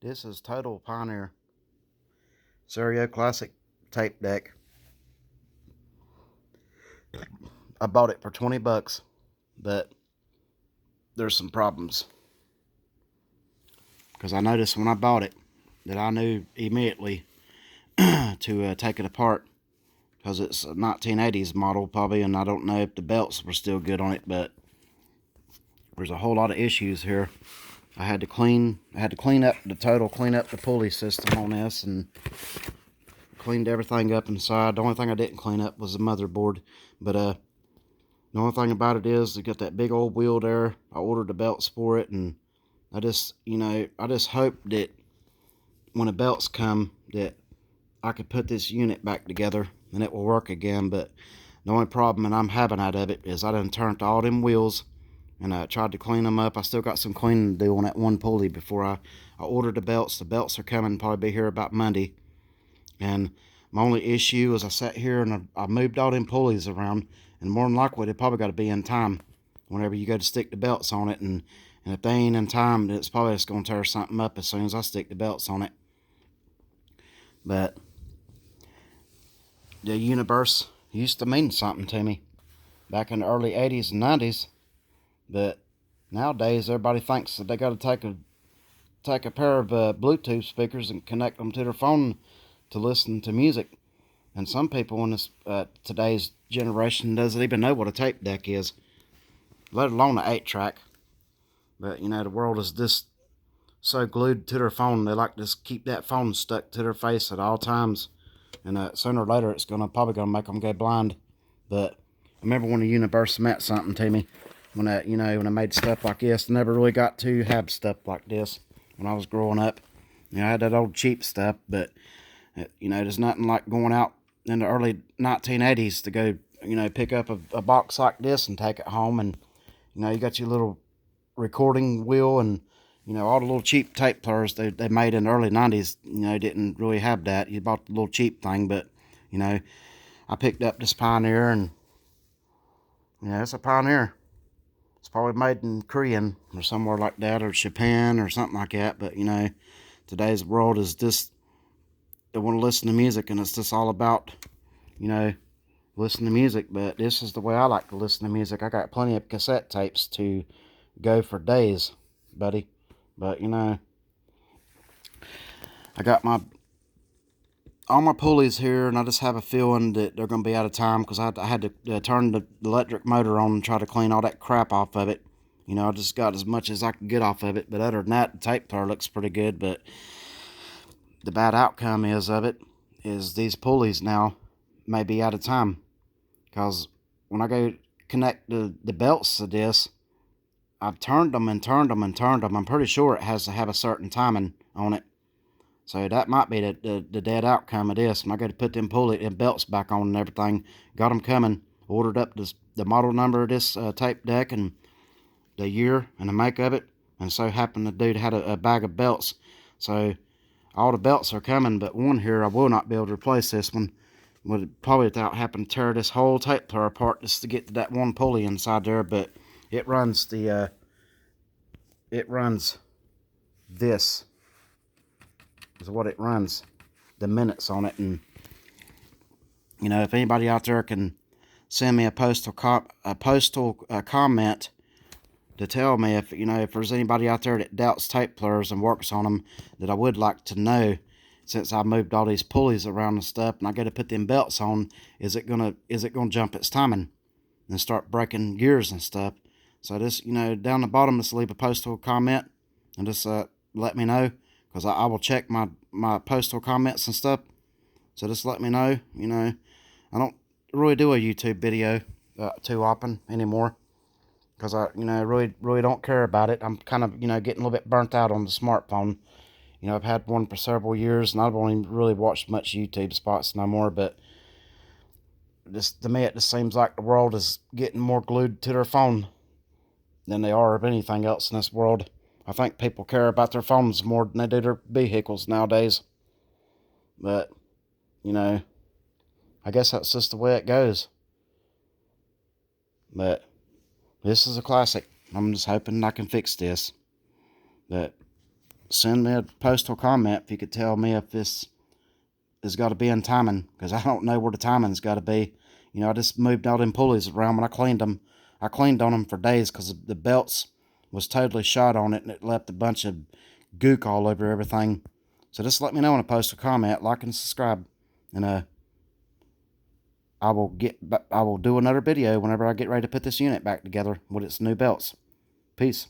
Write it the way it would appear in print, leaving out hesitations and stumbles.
This is Total Pioneer Stereo Classic tape deck. I bought it for 20 bucks, but there's some problems. Because I noticed when I bought it that I knew immediately to take it apart. Because it's a 1980s model probably, and I don't know if the belts were still good on it, but there's a whole lot of issues here. I had to clean up clean up the pulley system on this, and cleaned everything up inside. The only thing I didn't clean up was the motherboard, but the only thing about it is they got that big old wheel there. I ordered the belts for it, and I just hope that when the belts come that I could put this unit back together and it will work again. But the only problem that I'm having out of it is I done turned all them wheels, and I tried to clean them up. I still got some cleaning to do on that one pulley before I ordered the belts. The belts are coming, probably be here about Monday. And my only issue is I sat here and I moved all them pulleys around, and more than likely they probably got to be in time whenever you go to stick the belts on it. And if they ain't in time, then it's probably just going to tear something up as soon as I stick the belts on it. But the universe used to mean something to me back in the early 80s and 90s. But nowadays, everybody thinks that they got to take a pair of Bluetooth speakers and connect them to their phone to listen to music. And some people in this today's generation doesn't even know what a tape deck is, let alone an 8-track. But the world is just so glued to their phone, they like to keep that phone stuck to their face at all times. And sooner or later, it's probably gonna make them go blind. But I remember when the universe meant something to me, when I made stuff like this. I never really got to have stuff like this when I was growing up. I had that old cheap stuff, but there's nothing like going out in the early 1980s to go, pick up a box like this and take it home. And you got your little recording wheel, and all the little cheap tape players they made in the early 90s, didn't really have that. You bought the little cheap thing, but I picked up this Pioneer, and it's a Pioneer. It's probably made in Korean or somewhere like that, or Japan or something like that. But today's world is just, they want to listen to music, and it's just all about listen to music. But this is the way I like to listen to music. I got plenty of cassette tapes to go for days, buddy. But I got all my pulleys here, and I just have a feeling that they're going to be out of time, because I had to turn the electric motor on and try to clean all that crap off of it. I just got as much as I could get off of it. But other than that, the tape player looks pretty good. But the bad outcome is these pulleys now may be out of time, because when I go connect the belts to this, I've turned them and turned them and turned them. I'm pretty sure it has to have a certain timing on it. So that might be the dead outcome of this. When I go to put them belts back on and everything, got them coming, ordered up the model number of this tape deck and the year and the make of it, and so happened the dude had a bag of belts. So all the belts are coming, but one here I will not be able to replace this one. Would probably without having to tear this whole tape player apart just to get to that one pulley inside there. But it runs this is what it runs, the minutes on it. And if anybody out there can send me a postal comment to tell me if there's anybody out there that doubts tape players and works on them, that I would like to know, since I moved all these pulleys around and stuff, and I got to put them belts on, is it gonna jump its timing and start breaking gears and stuff? So just down the bottom, just leave a postal comment and just let me know, because I will check my postal comments and stuff. So just let me know. I don't really do a YouTube video too often anymore, because I really don't care about it. I'm kind of getting a little bit burnt out on the smartphone. I've had one for several years, and I don't even really watch much YouTube spots no more. But just to me, it just seems like the world is getting more glued to their phone than they are of anything else in this world. I think people care about their phones more than they do their vehicles nowadays. But I guess that's just the way it goes. But this is a classic. I'm just hoping I can fix this. But send me a postal comment if you could tell me if this has got to be in timing, because I don't know where the timing's got to be. You know, I just moved all them pulleys around when I cleaned them. I cleaned on them for days because the belts was totally shot on it, and it left a bunch of gook all over everything. So just let me know in a postal comment, like and subscribe, and I will do another video whenever I get ready to put this unit back together with its new belts. Peace.